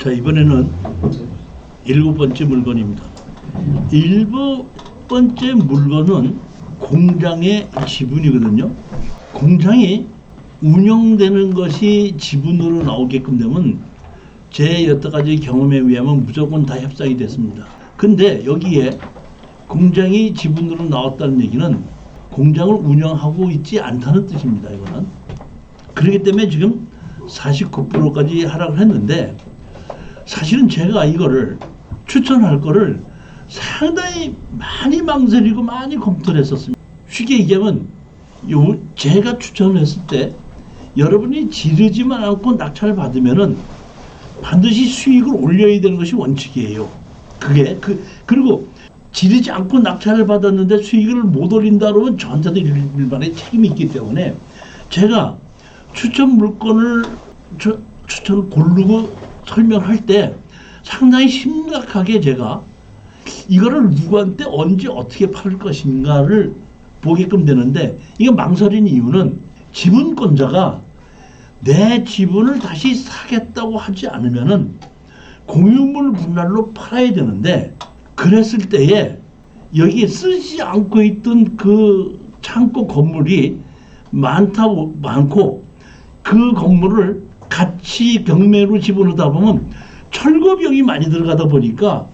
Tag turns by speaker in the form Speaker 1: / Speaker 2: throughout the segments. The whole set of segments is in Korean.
Speaker 1: 자, 이번에는 7번째 물건입니다. 7번째 물건은 공장의 지분이거든요. 공장이 운영되는 것이 지분으로 나오게끔 되면 제 여태까지 경험에 의하면 무조건 다 협상이 됐습니다. 근데 여기에 공장이 지분으로 나왔다는 얘기는 공장을 운영하고 있지 않다는 뜻입니다. 이거는. 그렇기 때문에 지금 49%까지 하락을 했는데, 사실은 제가 이거를 추천할 거를 상당히 많이 망설이고 많이 검토를 했었습니다. 쉽게 얘기하면 제가 추천을 했을 때 여러분이 지르지만 않고 낙찰을 받으면은 반드시 수익을 올려야 되는 것이 원칙이에요. 그리고 지르지 않고 낙찰을 받았는데 수익을 못 올린다 그러면 저한테도 일반의 책임이 있기 때문에 제가 추천 물건을 추천을 고르고 설명할 때 상당히 심각하게 제가 이거를 누구한테 언제 어떻게 팔 것인가를 보게끔 되는데, 이거 망설인 이유는 지분권자가 내 지분을 다시 사겠다고 하지 않으면은 공유물 분할로 팔아야 되는데, 그랬을 때에 여기에 쓰지 않고 있던 그 창고 건물이 많고 그 건물을 같이 경매로 집어넣다 보면 철거비용이 많이 들어가다 보니까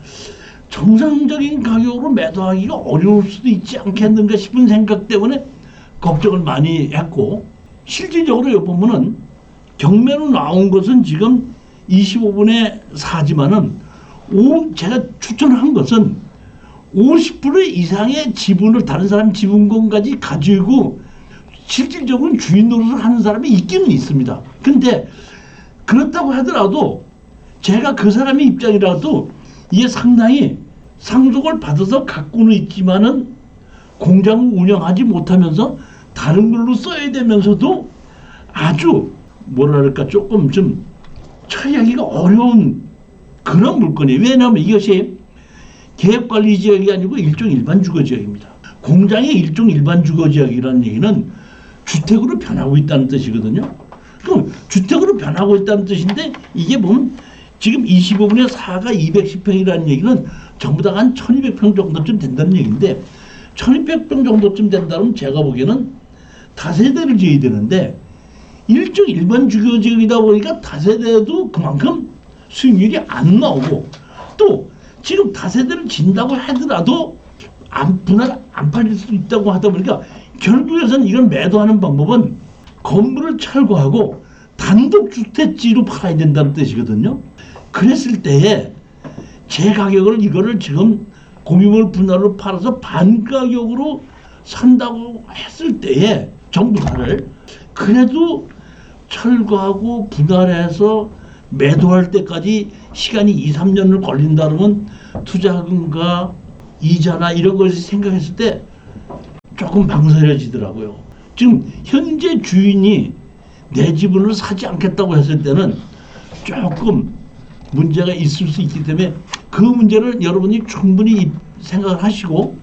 Speaker 1: 정상적인 가격으로 매도하기가 어려울 수도 있지 않겠는가 싶은 생각 때문에 걱정을 많이 했고, 실질적으로 여기 보면은 경매로 나온 것은 지금 25분의 4지만은 제가 추천한 것은 50% 이상의 지분을 다른 사람 지분권까지 가지고 실질적으로 주인 노릇을 하는 사람이 있기는 있습니다. 근데 그렇다고 하더라도 제가 그 사람의 입장이라도 이게 상당히 상속을 받아서 갖고는 있지만은 공장을 운영하지 못하면서 다른 걸로 써야 되면서도 아주 뭐랄까 조금 좀 처리하기가 어려운 그런 물건이에요. 왜냐하면 이것이 계획관리지역이 아니고 일종 일반 주거지역입니다. 공장의 일종 일반 주거지역이라는 얘기는 주택으로 변하고 있다는 뜻이거든요. 그럼 주택으로 변하고 있다는 뜻인데, 이게 보면 지금 25분의 4가 210평이라는 얘기는 전부 다 한 1200평 정도쯤 된다는 얘기인데, 1200평 정도쯤 된다면 제가 보기에는 다세대를 지어야 되는데, 일종 일반 주거지역이다 보니까 다세대도 그만큼 수익률이 안 나오고, 또 지금 다세대를 진다고 하더라도 분할 안 팔릴 수 있다고 하다 보니까 결국에서는 이걸 매도하는 방법은 건물을 철거하고 단독주택지로 팔아야 된다는 뜻이거든요. 그랬을 때에 제 가격을 이거를 지금 공유물 분할로 팔아서 반가격으로 산다고 했을 때에 정부사를 그래도 철거하고 분할해서 매도할 때까지 시간이 2, 3년을 걸린다 그러면 투자금과 이자나 이런 것을 생각했을 때 조금 망설여지더라고요. 지금 현재 주인이 내 지분을 사지 않겠다고 했을 때는 조금 문제가 있을 수 있기 때문에 그 문제를 여러분이 충분히 생각을 하시고,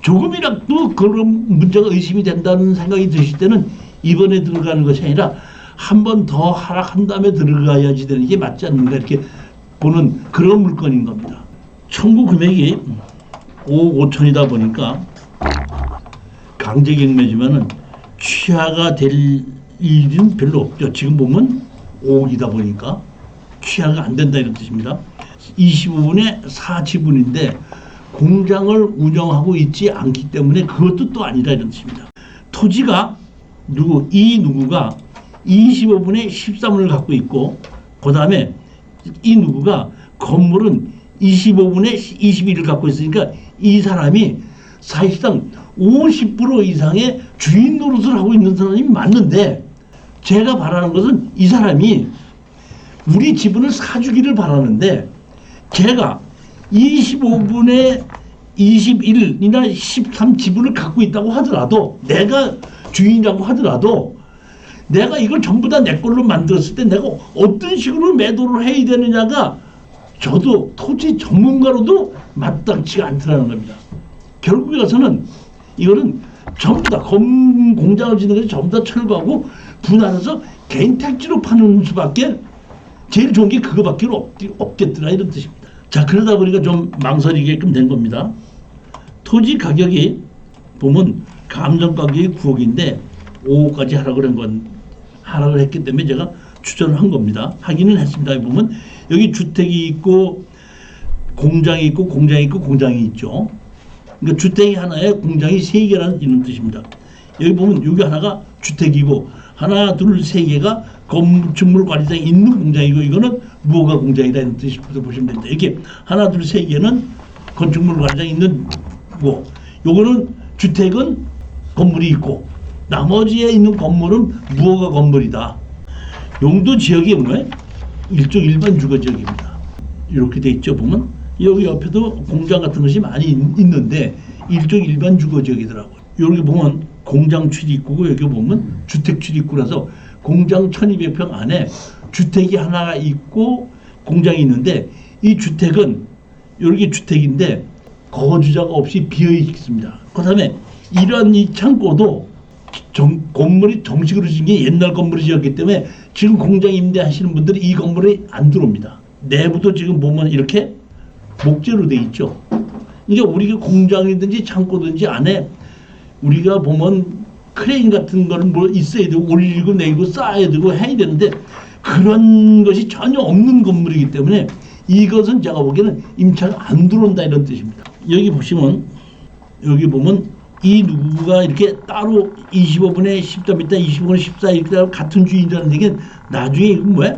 Speaker 1: 조금이라도 그런 문제가 의심이 된다는 생각이 드실 때는 이번에 들어가는 것이 아니라 한 번 더 하락한 다음에 들어가야지 되는 게 맞지 않는가, 이렇게 보는 그런 물건인 겁니다. 청구 금액이 5억 5천이다 보니까 강제 경매지만은 취하가 될 일은 별로 없죠. 지금 보면 5억이다 보니까 취하가 안 된다 이런 뜻입니다. 25분의 4 지분인데 공장을 운영하고 있지 않기 때문에 그것도 또 아니라 이런 뜻입니다. 토지가 누구가 25분의 13을 갖고 있고, 그 다음에 이 누구가 건물은 25분의 21을 갖고 있으니까 이 사람이 사실상 50% 이상의 주인 노릇을 하고 있는 사람이 맞는데, 제가 바라는 것은 이 사람이 우리 지분을 사주기를 바라는데, 제가 25분의 21이나 13 지분을 갖고 있다고 하더라도, 내가 주인이라고 하더라도 내가 이걸 전부 다 내 걸로 만들었을 때 내가 어떤 식으로 매도를 해야 되느냐가 저도 토지 전문가로도 마땅치가 않더라는 겁니다. 결국에 가서는 이거는 전부 다 공장을 짓는 것이 전부 다 철거하고 분할해서 개인 택지로 파는 수밖에 제일 좋은 게 그거밖에 없겠더라 이런 뜻입니다. 자, 그러다 보니까 좀 망설이게끔 된 겁니다. 토지 가격이 보면 감정 가격이 9억인데 5억까지 하라고 그런 건 하라고 했기 때문에 제가 추천을 한 겁니다. 하기는 했습니다. 보면 여기 주택이 있고 공장이 있고 공장이 있고 공장이 있죠. 그러니까 주택이 하나에 공장이 3개라는 이런 뜻입니다. 여기 보면 여기 하나가 주택이고 하나 둘 세 개가 건축물 관리장이 있는 공장이고 이거는 무허가 공장이라는 뜻으로 보시면 됩니다. 이렇게 하나 둘 세 개는 건축물 관리장이 있는 거, 요거는 주택은 건물이 있고 나머지에 있는 건물은 무허가 건물이다. 용도 지역이 뭐예요? 일반 주거 지역입니다. 이렇게 돼 있죠. 보면 여기 옆에도 공장 같은 것이 많이 있는데 일반 주거 지역이더라고요. 여기 보면 공장 출입구고 여기 보면 주택 출입구라서 공장 1200평 안에 주택이 하나가 있고 공장이 있는데 이 주택은 여기 주택인데 거주자가 없이 비어 있습니다. 그다음에 이런 이 창고도 건물이 정식으로 지은 게 옛날 건물이 지었기 때문에 지금 공장 임대하시는 분들이 이 건물에 안 들어옵니다. 내부도 지금 보면 이렇게 목재로 돼 있죠. 이게 우리가 공장이든지 창고든지 안에 우리가 보면 크레인 같은 거는 뭐 있어야 되고 올리고 내리고 쌓아야 되고 해야 되는데 그런 것이 전혀 없는 건물이기 때문에 이것은 제가 보기에는 임차가 안 들어온다 이런 뜻입니다. 여기 보시면 여기 보면 이 누구가 이렇게 따로 25분의 10점 있다 25분의 14 이렇게 같은 주인이라는 얘기는 나중에 이건 뭐야?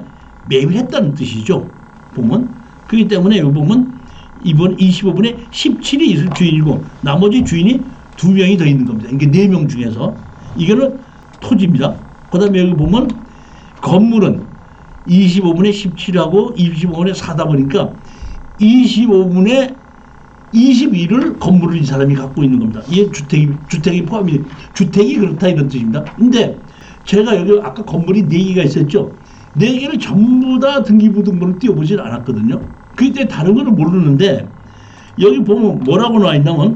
Speaker 1: 매입을 했다는 뜻이죠. 보면 그렇기 때문에 여기 보면 이번 25분의 17이 있을 주인이고 나머지 주인이 2명이 더 있는 겁니다. 이게 4명 중에서 이거는 토지입니다. 그 다음에 여기 보면 건물은 25분의 17하고 25분의 4다 보니까 25분의 22를 건물을 이 사람이 갖고 있는 겁니다. 이게 주택이 포함이, 주택이 그렇다 이런 뜻입니다. 근데 제가 여기 아까 건물이 4개가 있었죠. 4개를 전부 다 등기부등본을 띄워보질 않았거든요. 그때 다른 거는 모르는데 여기 보면 뭐라고 나와 있냐면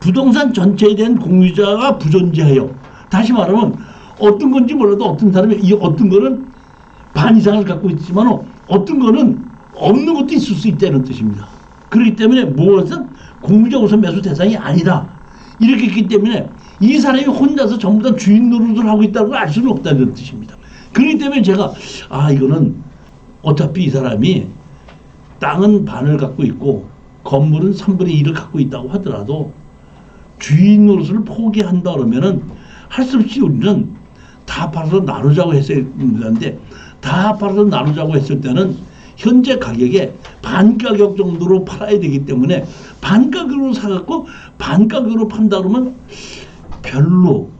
Speaker 1: 부동산 전체에 대한 공유자가 부존재하여, 다시 말하면 어떤 건지 몰라도 어떤 사람이 이 어떤 거는 반 이상을 갖고 있지만 어떤 거는 없는 것도 있을 수 있다는 뜻입니다. 그렇기 때문에 무엇은 공유자 우선 매수 대상이 아니다. 이렇게 했기 때문에 이 사람이 혼자서 전부 다 주인 노릇을 하고 있다는 걸 알 수는 없다는 뜻입니다. 그렇기 때문에 제가 이거는 어차피 이 사람이 땅은 반을 갖고 있고 건물은 3분의 1을 갖고 있다고 하더라도 주인 노릇을 포기한다 그러면은 할 수 없이 우리는 다 팔아서 나누자고 했어야 했는데 다 팔아서 나누자고 했을 때는 현재 가격에 반가격 정도로 팔아야 되기 때문에 반가격으로 사갖고 반가격으로 판다 그러면 별로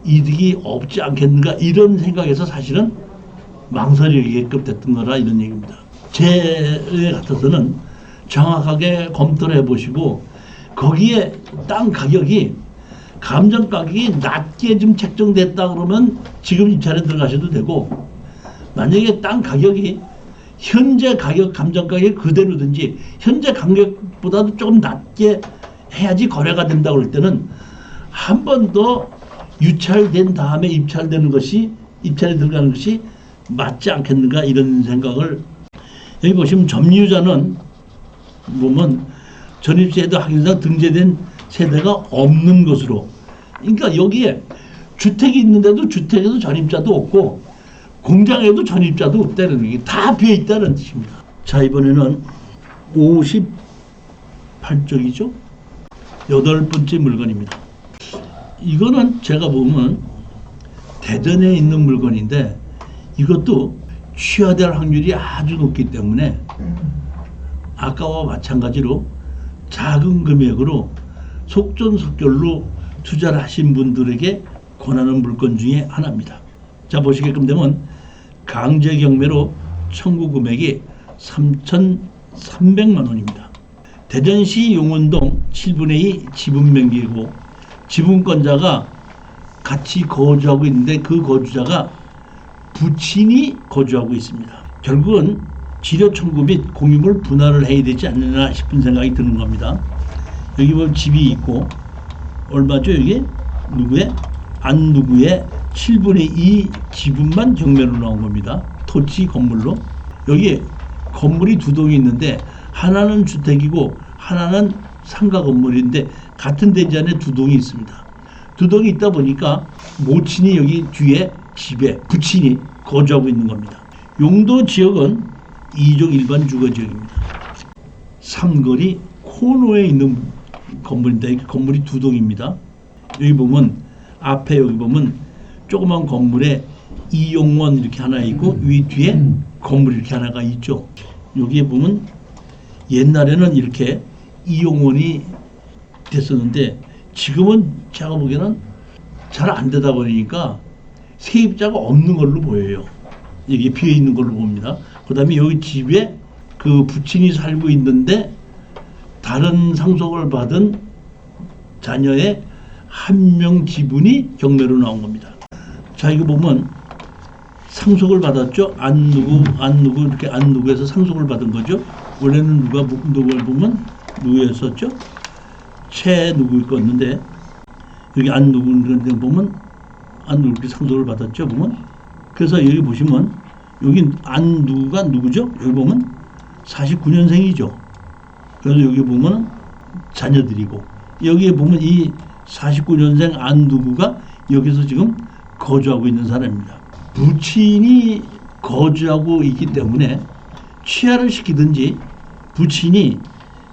Speaker 1: 이득이 없지 않겠는가 이런 생각에서 사실은 망설이게끔 됐던 거라 이런 얘기입니다. 제 같아서는 정확하게 검토를 해보시고 거기에 땅 가격이 감정 가격이 낮게 좀 책정됐다 그러면 지금 입찰에 들어가셔도 되고 만약에 땅 가격이 현재 가격 감정 가격이 그대로든지 현재 가격보다도 조금 낮게 해야지 거래가 된다고 할 때는 한 번 더 유찰된 다음에 입찰에 들어가는 것이 맞지 않겠는가 이런 생각을. 여기 보시면 점유자는 보면 전입세도 확인상 등재된 세대가 없는 것으로, 그러니까 여기에 주택이 있는데도 주택에도 전입자도 없고 공장에도 전입자도 없다는 게 다 비어 있다는 뜻입니다. 자, 이번에는 58쪽이죠. 8번째 물건입니다. 이거는 제가 보면 대전에 있는 물건인데 이것도 취하될 확률이 아주 높기 때문에 아까와 마찬가지로 작은 금액으로 속전속결로 투자를 하신 분들에게 권하는 물건 중에 하나입니다. 자, 보시게끔 되면 강제 경매로 청구 금액이 3,300만 원입니다. 대전시 용원동 7분의 2 지분 명기이고 지분권자가 같이 거주하고 있는데 그 거주자가 부친이 거주하고 있습니다. 결국은 지료 청구 및 공유물 분할을 해야 되지 않느냐 싶은 생각이 드는 겁니다. 여기 보면 집이 있고 얼마죠? 여기 누구의? 안 누구의 7분의 2 지분만 경매로 나온 겁니다. 토지 건물로. 여기 건물이 두 동이 있는데 하나는 주택이고 하나는 상가 건물인데 같은 대지 안에 두 동이 있습니다. 두 동이 있다 보니까 모친이 여기 뒤에 집에 부친이 거주하고 있는 겁니다. 용도 지역은 2종 일반 주거지역입니다. 삼거리 코너에 있는 건물인데 건물이 두 동입니다. 여기 보면 앞에 여기 보면 조그만 건물에 이용원 이렇게 하나 있고 위 뒤에 건물 이렇게 하나가 있죠. 여기에 보면 옛날에는 이렇게 이용원이 됐었는데 지금은 제가 보기에는 잘 안 되다 보니까 세입자가 없는 걸로 보여요. 여기 비어 있는 걸로 봅니다. 그다음에 여기 집에 그 부친이 살고 있는데 다른 상속을 받은 자녀의 한 명 지분이 경매로 나온 겁니다. 자, 이거 보면 상속을 받았죠. 안 누구 이렇게 안 누구에서 상속을 받은 거죠. 원래는 누구를 보면 누구였었죠. 최 누구 거였는데 여기 안 누구를 보면 안 누구 이렇게 상속을 받았죠. 보면 그래서 여기 보시면 여기 안 누구가 누구죠. 여기 보면 49년생이죠. 그래서 여기 보면 자녀들이고 여기에 보면 이 49년생 안 누구가 여기서 지금 거주하고 있는 사람입니다. 부친이 거주하고 있기 때문에 취하를 시키든지 부친이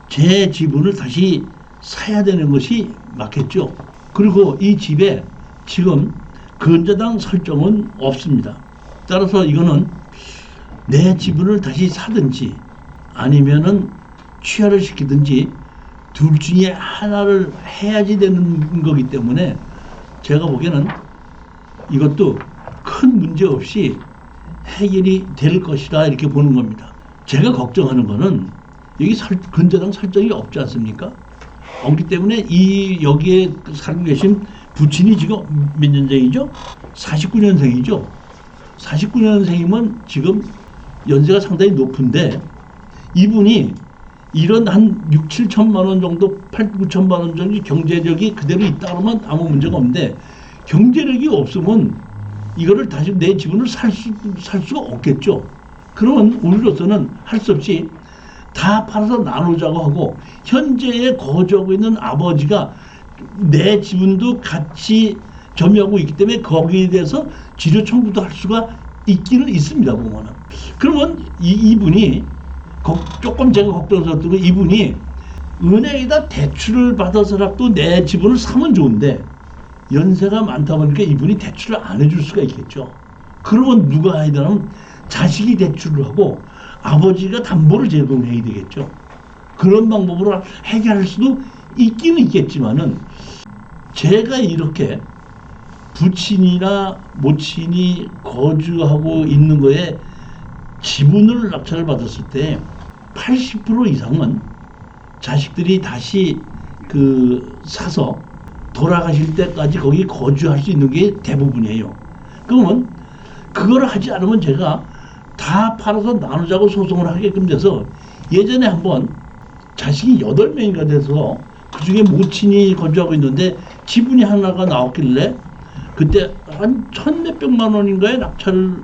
Speaker 1: 제 지분을 다시 사야 되는 것이 맞겠죠. 그리고 이 집에 지금 근저당 설정은 없습니다. 따라서 이거는 내 지분을 다시 사든지 아니면은 취하를 시키든지 둘 중에 하나를 해야지 되는 거기 때문에 제가 보기에는 이것도 큰 문제 없이 해결이 될 것이다 이렇게 보는 겁니다. 제가 걱정하는 거는 여기 근저당 설정이 없지 않습니까? 없기 때문에 여기에 살고 계신 부친이 지금 몇 년생이죠? 49년생이죠. 49년생이면 지금 연세가 상당히 높은데 이분이 이런 한 6, 7천만 원 정도 8, 9천만 원 정도 경제력이 그대로 있다 그러면 아무 문제가 없는데 경제력이 없으면 이거를 다시 내 지분을 살 수가 없겠죠. 그러면 우리로서는 할 수 없이 다 팔아서 나누자고 하고 현재에 거주하고 있는 아버지가 내 지분도 같이 점유하고 있기 때문에 거기에 대해서 지료 청구도 할 수가 있기는 있습니다. 보면은 그러면 이분이 조금 제가 걱정스럽던 건 이분이 은행에다 대출을 받아서라도 내 지분을 사면 좋은데 연세가 많다 보니까 이분이 대출을 안 해줄 수가 있겠죠. 그러면 누가 해야 되냐면 자식이 대출을 하고 아버지가 담보를 제공해야 되겠죠. 그런 방법으로 해결할 수도 있기는 있겠지만은 제가 이렇게 부친이나 모친이 거주하고 있는 거에 지분을 낙찰을 받았을 때 80% 이상은 자식들이 다시 사서 돌아가실 때까지 거기 거주할 수 있는 게 대부분이에요. 그러면 그걸 하지 않으면 제가 다 팔아서 나누자고 소송을 하게끔 돼서 예전에 한번 자식이 8명이가 돼서 그중에 모친이 거주하고 있는데 지분이 하나가 나왔길래 그때 한 1,000몇백만 원인가에 낙찰을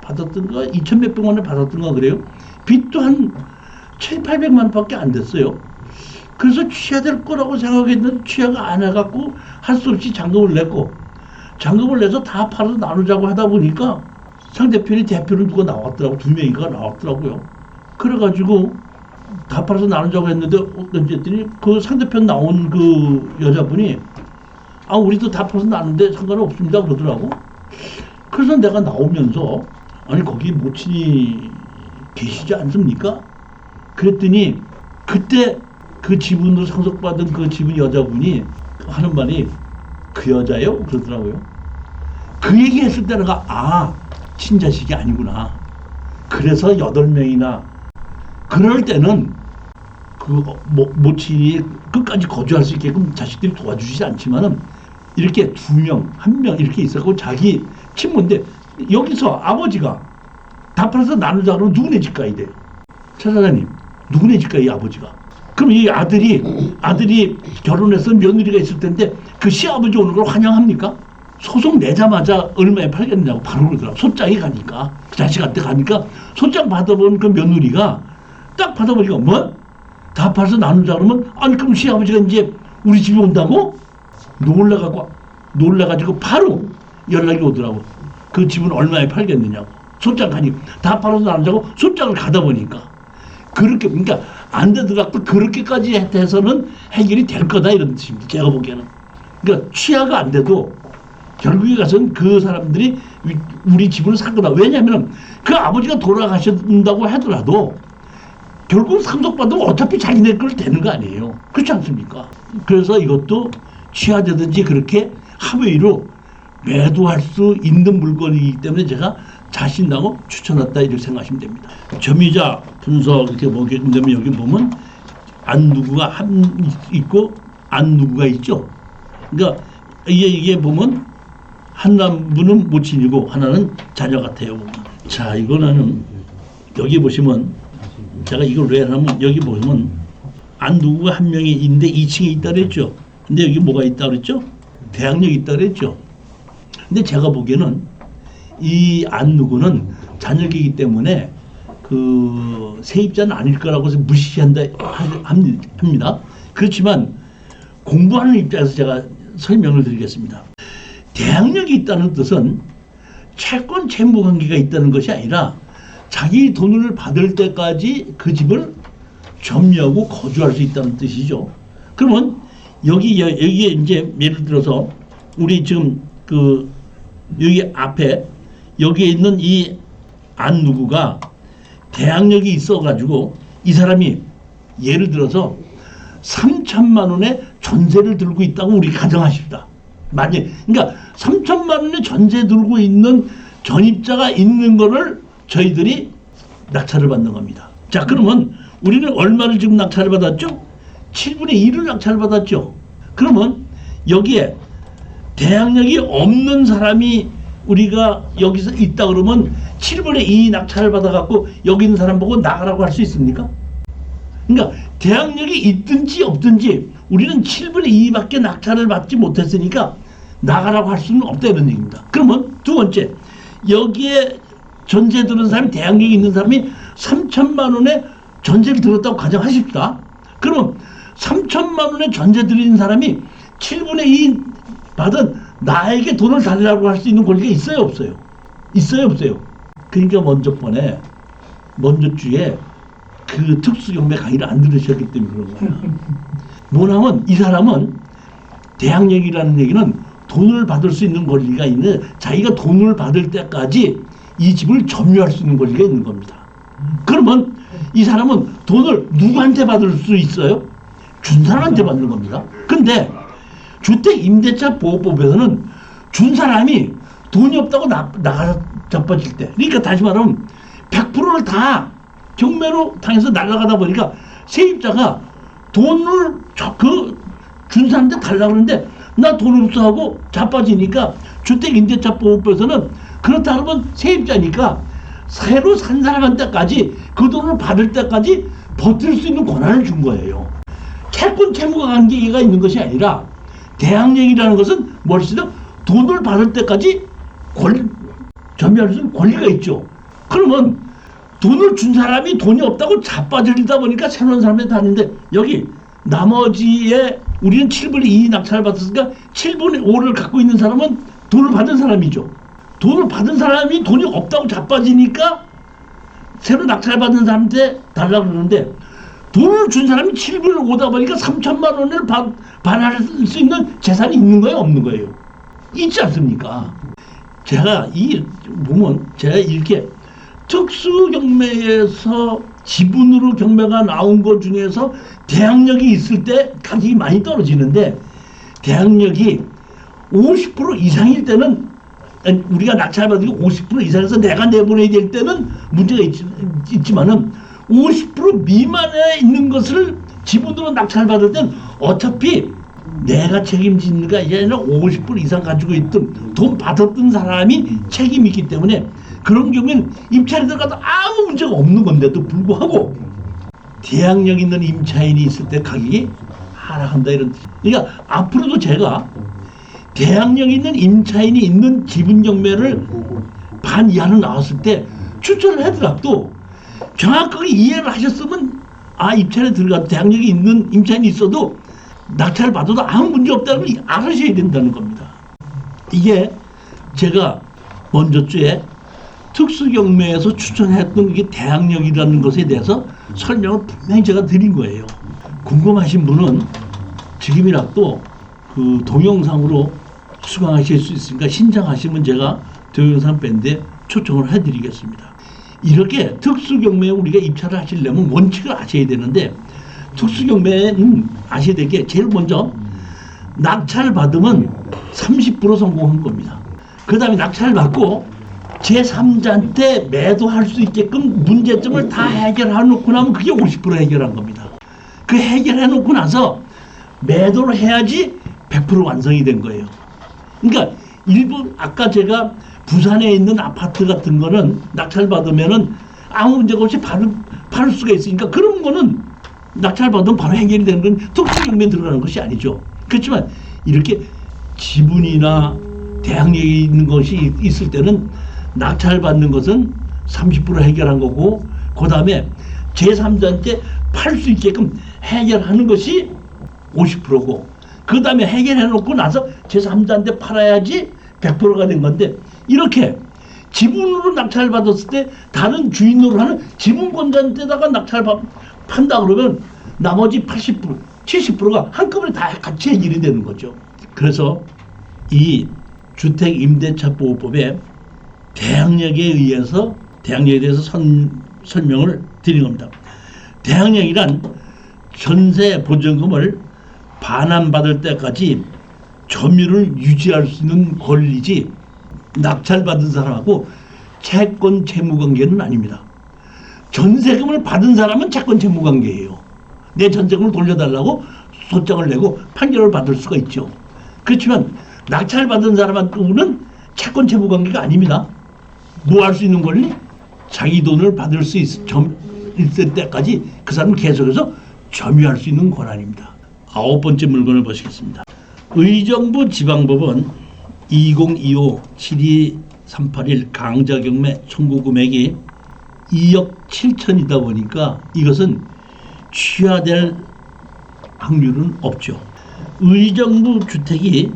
Speaker 1: 받았던가 2,000몇백 원을 받았던가 그래요. 빚도 한 7,800만 원밖에 안 됐어요. 그래서 취하될 거라고 생각했는데 취하가 안 해갖고 할 수 없이 잔금을 냈고 잔금을 내서 다 팔아서 나누자고 하다 보니까 상대편이 대표를 누가 나왔더라고. 2명이가 나왔더라고요. 그래가지고 다 팔아서 나누자고 했는데 어떤지 했더니 그 상대편 나온 그 여자분이 우리도 다 팔아서 나누는데 상관은 없습니다 그러더라고. 그래서 내가 나오면서 아니 거기 모친이 계시지 않습니까? 그랬더니 그때 그 지분으로 상속받은 그 지분 여자분이 하는 말이 그 여자요? 그러더라고요. 그 얘기했을 때 내가 친자식이 아니구나. 그래서 8명이나 그럴 때는 그 모친이 끝까지 거주할 수 있게끔 자식들이 도와주시지 않지만은 이렇게 2명, 1명 이렇게 있었고 자기 친모인데 여기서 아버지가 다 팔아서 나누자 그러면 누구네 집 가야 돼요? 차 사장님, 누구네 집 가요, 이 아버지가? 그럼 이 아들이 결혼해서 며느리가 있을 텐데 그 시아버지 오는 걸 환영합니까? 소송 내자마자 얼마에 팔겠느냐고 바로 그러더라고. 소장이 가니까 그 자식한테 가니까 소장 받아본 그 며느리가 딱 받아보니까 뭐? 다 팔아서 나누자 그러면 아니 그럼 시아버지가 이제 우리 집에 온다고? 놀래가지고 바로 연락이 오더라고. 그 집은 얼마에 팔겠느냐고. 소장 가니 다 팔아서 나누자고 소장을 가다 보니까 그렇게 그러니까 안 되더라도 그렇게까지 해서는 해결이 될 거다 이런 뜻입니다. 제가 보기에는. 그러니까 취하가 안 돼도 결국에 가서는 그 사람들이 우리 집을 살 거다. 왜냐하면 그 아버지가 돌아가신다고 하더라도 결국 상속받으면 어차피 자기네 걸 되는 거 아니에요. 그렇지 않습니까? 그래서 이것도 취하되든지 그렇게 합의로 매도할 수 있는 물건이기 때문에 제가 자신나고 추천했다 이렇게 생각하시면 됩니다. 점유자 분석 이렇게 보게 되면 여기 보면 안 누구가 한 있고 안 누구가 있죠. 그러니까 이게 보면 하나는 모친이고 하나는 자녀 같아요. 자, 이거는 여기 보시면 제가 이걸 왜 하냐면 여기 보면 안 누구가 한 명이 있는데 2층에 있다 그랬죠. 근데 여기 뭐가 있다 그랬죠? 대학력이 있다 그랬죠. 근데 제가 보기에는 이 안 누구는 자녀이기 때문에 그 세입자는 아닐 거라고 해서 무시한다 합니다. 그렇지만 공부하는 입장에서 제가 설명을 드리겠습니다. 대항력이 있다는 뜻은 채권 채무 관계가 있다는 것이 아니라 자기 돈을 받을 때까지 그 집을 점유하고 거주할 수 있다는 뜻이죠. 그러면 여기에 이제 예를 들어서 우리 지금 그 여기 앞에 여기에 있는 이 안 누구가 대항력이 있어가지고 이 사람이 예를 들어서 3천만 원의 전세를 들고 있다고 우리 가정하십시다. 그러니까 3천만 원의 전세 들고 있는 전입자가 있는 거를 저희들이 낙찰을 받는 겁니다. 자, 그러면 우리는 얼마를 지금 낙찰을 받았죠? 7분의 1을 낙찰을 받았죠. 그러면 여기에 대항력이 없는 사람이 우리가 여기서 있다 그러면 7분의 2 낙찰을 받아갖고 여기 있는 사람 보고 나가라고 할 수 있습니까? 그러니까 대항력이 있든지 없든지 우리는 7분의 2밖에 낙찰을 받지 못했으니까 나가라고 할 수는 없다 이런 얘기입니다. 그러면 두 번째, 여기에 전세 들은 사람이 대항력이 있는 사람이 3천만 원의 전세를 들었다고 가정하십시다. 그럼 3천만 원의 전세 들인 사람이 7분의 2 받은 나에게 돈을 달라고 할 수 있는 권리가 있어요 없어요? 있어요 없어요? 그러니까 먼저 주에 그 특수경매 강의를 안 들으셨기 때문에 그런 거야. 뭐냐면 이 사람은 대항력이라는 얘기는 돈을 받을 수 있는 권리가 있는, 자기가 돈을 받을 때까지 이 집을 점유할 수 있는 권리가 있는 겁니다. 그러면 이 사람은 돈을 누구한테 받을 수 있어요? 준 사람한테 받는 겁니다. 근데 주택임대차보호법에서는 준 사람이 돈이 없다고 나가 자빠질 때, 그러니까 다시 말하면 100%를 다 경매로 당해서 날아가다 보니까 세입자가 돈을 준 사람한테 달라고 하는데 나 돈 없어 하고 자빠지니까 주택임대차보호법에서는 그렇다 하면 세입자니까 새로 산 사람한테까지 그 돈을 받을 때까지 버틸 수 있는 권한을 준 거예요. 채권 채무가 관계가 있는 것이 아니라 대항력이라는 것은 뭘지도 돈을 받을 때까지 점유할 수 있는 권리가 있죠. 그러면 돈을 준 사람이 돈이 없다고 자빠지다 보니까 새로운 사람한테 다니는데 여기 나머지에 우리는 7분의 2 낙찰을 받았으니까 7분의 5를 갖고 있는 사람은 돈을 받은 사람이죠. 돈을 받은 사람이 돈이 없다고 자빠지니까 새로 낙찰받은 사람한테 달라고 그러는데 돈을 준 사람이 7분의 5다 보니까 3천만 원을 반환할 수 있는 재산이 있는 거예요 없는 거예요? 있지 않습니까? 제가 제가 이렇게 특수경매에서 지분으로 경매가 나온 것 중에서 대항력이 있을 때 가격이 많이 떨어지는데 대항력이 50% 이상일 때는 우리가 낙찰받은 게 50% 이상에서 내가 내보내야 될 때는 문제가 있지만은 50% 미만에 있는 것을 지분으로 낙찰받을 때는 어차피 내가 책임지는 게 아니라 50% 이상 가지고 있던 돈 받았던 사람이 책임이 있기 때문에 그런 경우에는 임차인이 들어가도 아무 문제가 없는 건데도 불구하고 대항력 있는 임차인이 있을 때 가격이 하락한다 이런 뜻. 그러니까 앞으로도 제가 대항력 있는 임차인이 있는 지분 경매를 반 이하로 나왔을 때 추천을 하더라도 정확하게 이해를 하셨으면 입찰에 들어가도 대항력이 있는 임차인이 있어도 낙찰을 받아도 아무 문제 없다는 걸 알으셔야 된다는 겁니다. 이게 제가 먼저 주에 특수경매에서 추천했던 게 대항력이라는 것에 대해서 설명을 분명히 제가 드린 거예요. 궁금하신 분은 지금이라도 그 동영상으로 수강하실 수 있으니까 신청하시면 제가 동영상 밴드에 초청을 해드리겠습니다. 이렇게 특수경매에 우리가 입찰을 하시려면 원칙을 아셔야 되는데, 특수경매는 아셔야 될 게 제일 먼저 낙찰을 받으면 30% 성공한 겁니다. 그 다음에 낙찰을 받고 제3자한테 매도할 수 있게끔 문제점을 다 해결해 놓고 나면 그게 50% 해결한 겁니다. 그 해결해 놓고 나서 매도를 해야지 100% 완성이 된 거예요. 그러니까 일부 아까 제가 부산에 있는 아파트 같은 거는 낙찰 받으면은 아무 문제가 없이 팔 수가 있으니까 그런 거는 낙찰 받으면 바로 해결이 되는 건 특수경매에 들어가는 것이 아니죠. 그렇지만 이렇게 지분이나 대항력이 있는 것이 있을 때는 낙찰 받는 것은 30% 해결한 거고, 그 다음에 제3자한테 팔 수 있게끔 해결하는 것이 50%고, 그 다음에 해결해 놓고 나서 제3자한테 팔아야지 100%가 된 건데, 이렇게 지분으로 낙찰 받았을 때 다른 주인으로 하는 지분권자한테다가 낙찰 판다 그러면 나머지 80%, 70%가 한꺼번에 다 같이 해결이 되는 거죠. 그래서 이 주택임대차보호법에 대항력에 의해서 대항력에 대해서 설명을 드린 겁니다. 대항력이란 전세 보증금을 반환받을 때까지 점유를 유지할 수 있는 권리지, 낙찰받은 사람하고 채권 채무 관계는 아닙니다. 전세금을 받은 사람은 채권 채무 관계예요. 내 전세금을 돌려달라고 소장을 내고 판결을 받을 수가 있죠. 그렇지만 낙찰받은 사람한테는 채권 채무 관계가 아닙니다. 뭐 할 수 있는 권리? 자기 돈을 받을 수 있을 때까지 그 사람은 계속해서 점유할 수 있는 권한입니다. 9번째 물건을 보시겠습니다. 의정부 지방법원 2025-72381 강제경매 청구 금액이 2억 7천이다 보니까 이것은 취하될 확률은 없죠. 의정부 주택이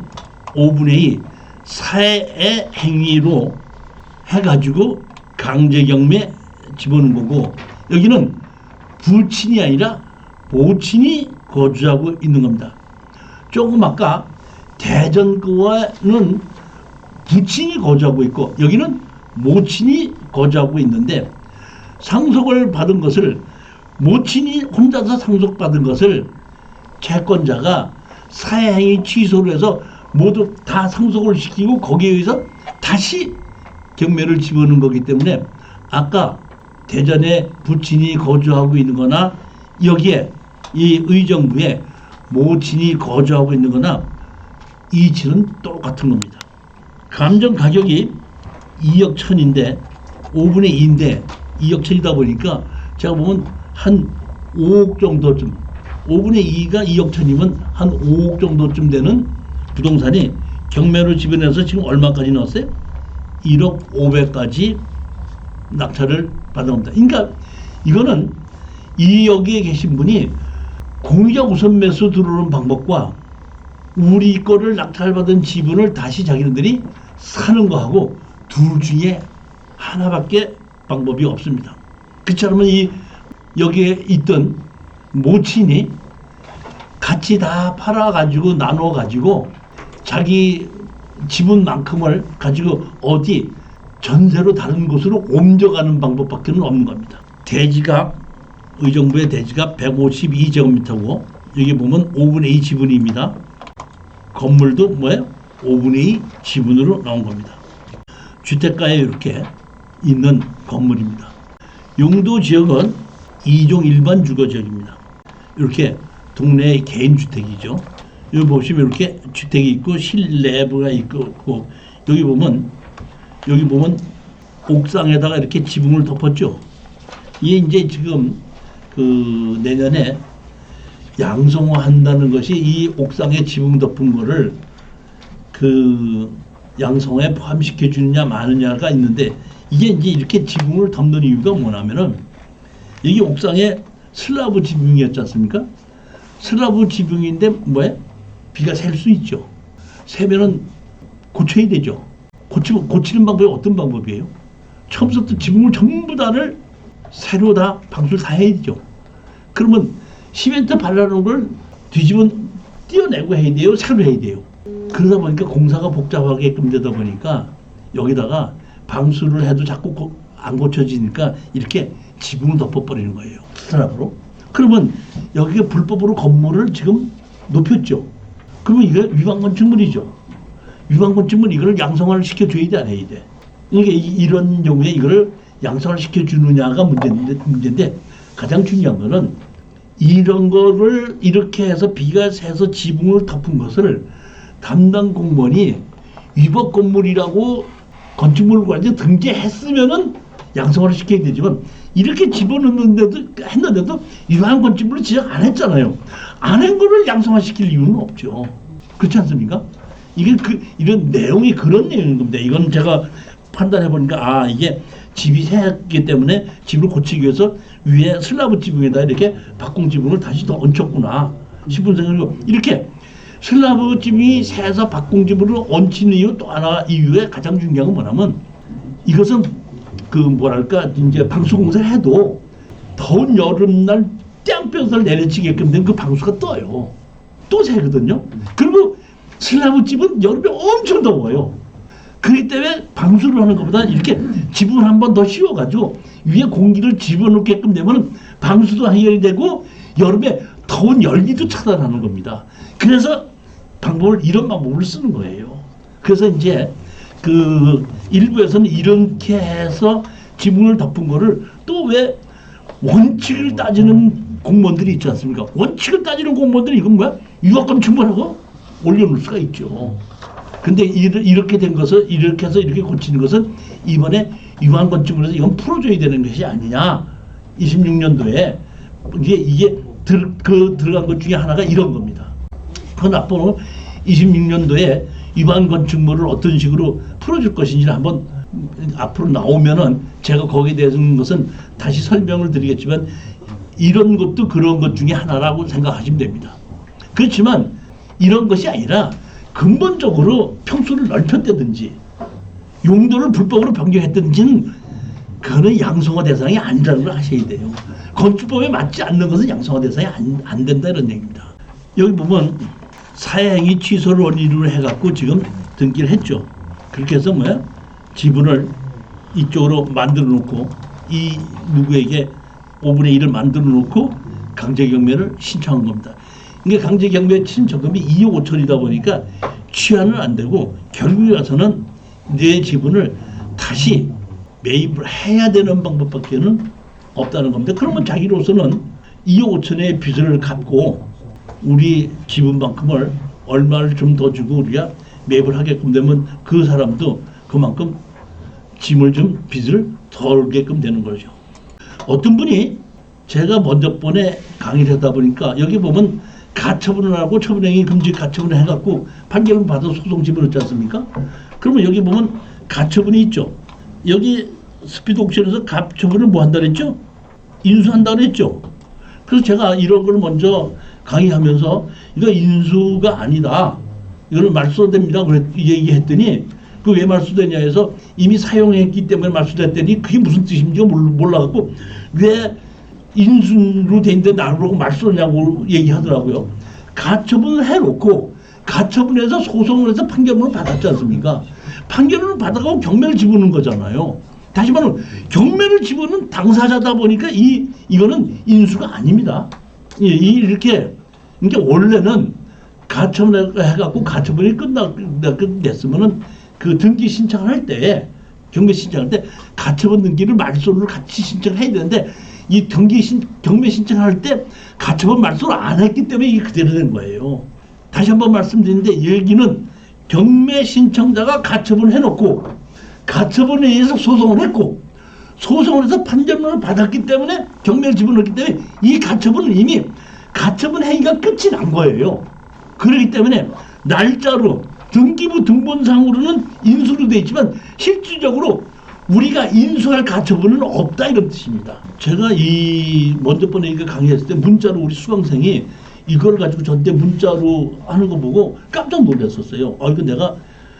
Speaker 1: 5분의 2 사회의 행위로 해가지고 강제경매 집어넣은 거고, 여기는 부친이 아니라 모친이 거주하고 있는 겁니다. 조금 아까 대전거와는 부친이 거주하고 있고 여기는 모친이 거주하고 있는데, 상속을 받은 것을 모친이 혼자서 상속받은 것을 채권자가 사회행위 취소를 해서 모두 다 상속을 시키고 거기에 의해서 다시 경매를 집어넣은 거기 때문에, 아까 대전에 부친이 거주하고 있는 거나 여기에 이 의정부에 모친이 거주하고 있는 거나 이치는 똑같은 겁니다. 감정 가격이 2억 1천인데 5분의 2인데 2억 1천이다 보니까 제가 보면 한 5억 정도쯤, 5분의 2가 2억 1천이면 한 5억 정도쯤 되는 부동산이 경매로 집어내서 지금 얼마까지 넣었어요? 1억 5백까지 낙찰을 받은 겁니다. 그러니까 이거는 이 여기에 계신 분이 공유자 우선 매수 들어오는 방법과 우리 거를 낙찰받은 지분을 다시 자기네들이 사는 거하고 둘 중에 하나밖에 방법이 없습니다. 그처럼 이 여기에 있던 모친이 같이 다 팔아가지고 나눠가지고 자기 지분만큼을 가지고 어디 전세로 다른 곳으로 옮겨가는 방법밖에 없는 겁니다. 대지가 의정부의 대지가 152제곱미터고 여기 보면 5분의 2 지분입니다. 건물도 뭐예요? 5분의 2 지분으로 나온 겁니다. 주택가에 이렇게 있는 건물입니다. 용도 지역은 2종 일반 주거지역입니다. 이렇게 동네의 개인 주택이죠. 여기 보시면 이렇게 주택이 있고 실내부가 있고 여기 보면 옥상에다가 이렇게 지붕을 덮었죠. 이게 이제 지금 그 내년에 양성화 한다는 것이 이 옥상에 지붕 덮은 거를 그 그 양성에 포함시켜 주느냐 마느냐가 있는데 이게 이제 이렇게 지붕을 덮는 이유가 뭐냐면은 여기 옥상에 슬라브 지붕이었지 않습니까? 슬라브 지붕인데 뭐야? 비가 셀 수 있죠. 세면은 고쳐야 되죠. 고치는 방법이 어떤 방법이에요? 처음부터 지붕을 전부 다를 새로 다 방수를 다 해야 되죠. 그러면 시멘트 발라놓은 걸 띄어내고 해야 돼요? 새로 해야 돼요? 그러다 보니까 공사가 복잡하게끔 되다 보니까 여기다가 방수를 해도 자꾸 안 고쳐지니까 이렇게 지붕을 덮어버리는 거예요. 슬라브로. 그러면 여기가 불법으로 건물을 지금 높였죠. 그러면 이게 위반건축물이죠. 위반건축물 이거를 양성화를 시켜줘야 돼, 안 해야 돼. 그러니까 이런 경우에 이거를 양성화를 시켜주느냐가 문제인데 가장 중요한 거는 이런 거를 이렇게 해서 비가 새서 지붕을 덮은 것을 담당 공무원이 위법 건물이라고 건축물관에 등재했으면은 양성화를 시켜야 되지만 이렇게 했는데도 위반 건축물을 지적 안 했잖아요. 안 한 거를 양성화 시킬 이유는 없죠. 그렇지 않습니까? 이게 이런 내용이 그런 내용인 겁니다. 이건 제가 판단해 보니까 이게 집이 새기 때문에 집을 고치기 위해서 위에 슬라브 지붕에다 이렇게 박공 지붕을 다시 더 얹혔구나 싶은 생각이고 이렇게 슬라브 지붕이 새서 박공 지붕을 얹히는 이유 또 하나 이유에 가장 중요한 건 뭐냐면 이것은 그 뭐랄까 이제 방수 공사를 해도 더운 여름날 땡볕을 내려치게끔 된 그 방수가 떠요. 또 새거든요. 그리고 슬라브 집은 여름에 엄청 더워요. 그렇기 때문에 방수를 하는 것보다 이렇게 지붕을 한 번 더 씌워가지고 위에 공기를 집어넣게끔 되면 방수도 해결이 되고 여름에 더운 열기도 차단하는 겁니다. 그래서 이런 방법을 쓰는 거예요. 그래서 이제 그 일부에서는 이렇게 해서 지붕을 덮은 거를 또 왜 원칙을 따지는 공무원들이 있지 않습니까? 원칙을 따지는 공무원들이 이건 뭐야? 유학금 충분하고 올려놓을 수가 있죠. 근데 이렇게 된 것을 이렇게 해서 이렇게 고치는 것은 이번에 위반 건축물에서 이건 풀어줘야 되는 것이 아니냐. 26년도에 이게 들어간 것 중에 하나가 이런 겁니다. 그건 앞으로 26년도에 위반 건축물을 어떤 식으로 풀어줄 것인지를 한번 앞으로 나오면은 제가 거기에 대한 것은 다시 설명을 드리겠지만 이런 것도 그런 것 중에 하나라고 생각하시면 됩니다. 그렇지만 이런 것이 아니라 근본적으로 평수를 넓혔다든지 용도를 불법으로 변경했다든지는 그거는 양성화 대상이 아니라는 걸 하셔야 돼요. 건축법에 맞지 않는 것은 양성화 대상이 안 된다 이런 얘기입니다. 여기 보면 사행위 취소를 원인으로 해갖고 지금 등기를 했죠. 그렇게 해서 지분을 이쪽으로 만들어 놓고 이 누구에게 5분의 1을 만들어 놓고 강제경매를 신청한 겁니다. 이게 강제경매 신청금이 2억 5천이다 보니까 취하는 안 되고 결국에 가서는 내 지분을 다시 매입을 해야 되는 방법밖에는 없다는 겁니다. 그러면 자기로서는 2억 5천의 빚을 갚고 우리 지분만큼을 얼마를 좀 더 주고 우리가 매입을 하게끔 되면 그 사람도 그만큼 짐을 좀 빚을 덜게끔 되는 거죠. 어떤 분이 제가 먼저 번에 강의를 하다 보니까 여기 보면 가처분을 하고 처분행위 금지 가처분을 해갖고 판결을 받아서 소송 집어넣지 않습니까? 그러면 여기 보면 가처분이 있죠. 여기 스피드 옥션에서 가처분을 뭐 한다 그랬죠? 인수한다 그랬죠. 그래서 제가 이런 걸 먼저 강의하면서 이거 인수가 아니다. 이거는 말소됩니다. 그래 얘기했더니 그 왜 말소되냐 해서 이미 사용했기 때문에 말소됐더니 그게 무슨 뜻인지 몰라갖고 왜 인수로 돼 있는데 나를 보고 말소냐고 얘기하더라고요. 가처분을 해놓고 가처분해서 소송을 해서 판결문을 받았지 않습니까? 판결문을 받아가고 경매를 집어넣는 거잖아요. 다시 말하면 경매를 집어넣는 당사자다 보니까 이거는 인수가 아닙니다. 이렇게 그러니까 원래는 가처분을 해갖고 가처분이 끝냈으면은 그 등기 신청을 할 때 경매 신청할 때 가처분 등기를 말소를 같이 신청을 해야 되는데 이 경매 신청할 때 가처분 말소를 안 했기 때문에 이게 그대로 된 거예요. 다시 한번 말씀드리는데 얘기는 경매 신청자가 가처분을 해놓고 가처분에 의해서 소송을 했고 소송을 해서 판결문을 받았기 때문에 경매를 집어넣었기 때문에 이 가처분은 이미 가처분 행위가 끝이 난 거예요. 그렇기 때문에 날짜로 등기부 등본상으로는 인수로 돼 있지만 실질적으로 우리가 인수할 가처분은 없다 이런 뜻입니다. 제가 이 먼저 번에 이거 강의했을 때 문자로 우리 수강생이 이걸 가지고 저한테 문자로 하는 거 보고 깜짝 놀랐었어요. 이거 내가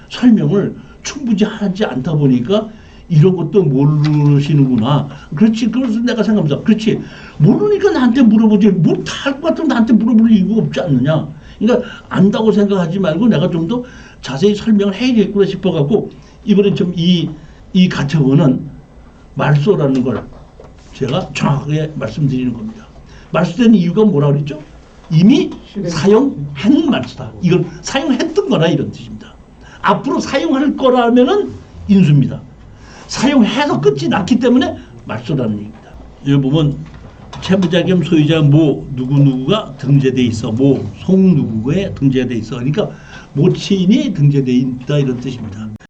Speaker 1: 설명을 충분히 하지 않다 보니까 이런 것도 모르시는구나. 그렇지. 그래서 내가 생각합니다. 그렇지. 모르니까 나한테 물어보지. 못할 것 같으면 나한테 물어볼 이유가 없지 않느냐. 그러니까 안다고 생각하지 말고 내가 좀 더 자세히 설명을 해야겠구나 싶어갖고 이번에 좀 이 가처분은 말소라는 걸 제가 정확하게 말씀드리는 겁니다. 말소된 이유가 뭐라 그랬죠? 이미 사용한 말소다. 이걸 사용했던 거라 이런 뜻입니다. 앞으로 사용할 거라면은 인수입니다. 사용해서 끝이 났기 때문에 말소라는 얘기입니다. 여기 보면 채무자 겸 소유자 모 누구누구가 등재돼 있어. 모 송 누구에 등재돼 있어. 그러니까 모친이 등재돼 있다 이런 뜻입니다.